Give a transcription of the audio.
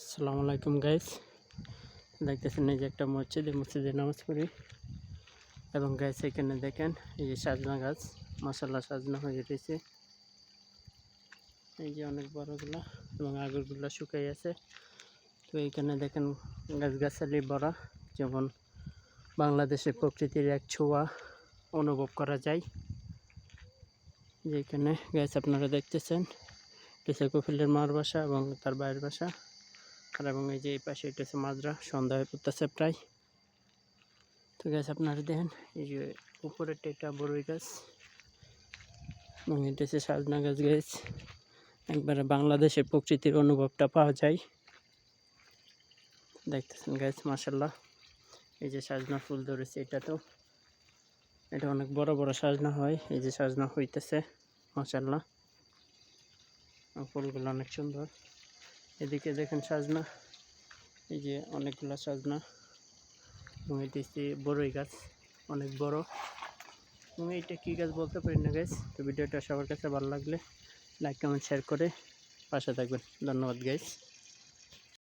আসসালামু আলাইকুম গাইস, দেখতেছেন এই যে একটা মসজিদ, এই মসজিদে নামাজ পড়ি। এবং গাইস এখানে দেখেন এই যে সাজনা গাছ, মাশাআল্লাহ সাজনা হয়ে রয়েছে। এই যে অনেক বড়গুলা এবং আগরগুলা শুকাই আছে। তো এইখানে দেখেন গাছগাছালি ভরা, যেমন বাংলাদেশের প্রকৃতির এক ছোঁয়া অনুভব করা যায়। যেখানে গাইস আপনারা দেখতেছেন কিছু কফিলের মার বাসা এবং তার বাইরের বাসা। আর এবং এই যে এই পাশে এটা হচ্ছে মাজরা, সন্ধ্যা হয়ে পড়তেছে প্রায়। তো গাছ আপনারা দেখেন এই যে উপরেরটা এটা বড়ই গাছ এবং এটা হচ্ছে সাজনা গাছ। গাছ একবারে বাংলাদেশের প্রকৃতির অনুভবটা পাওয়া যায়। দেখতেছেন গাছ মাশাআল্লাহ, এই যে সাজনা ফুল ধরেছে, এটা অনেক বড় বড় সাজনা হয়। এই যে সাজনা হইতেছে মাশাআল্লাহ, ফুলগুলো অনেক সুন্দর। এদিকে দেখেন সাজনা, এই যে অনেকগুলা সাজনা এবং এটি হচ্ছে বড়ই গাছ, অনেক বড়। এবং এইটা কী গাছ বলতে পারি না গাইস। তো ভিডিওটা সবার কাছে ভালো লাগলে লাইক কমেন্ট শেয়ার করে পাশে থাকবেন। ধন্যবাদ গাইস।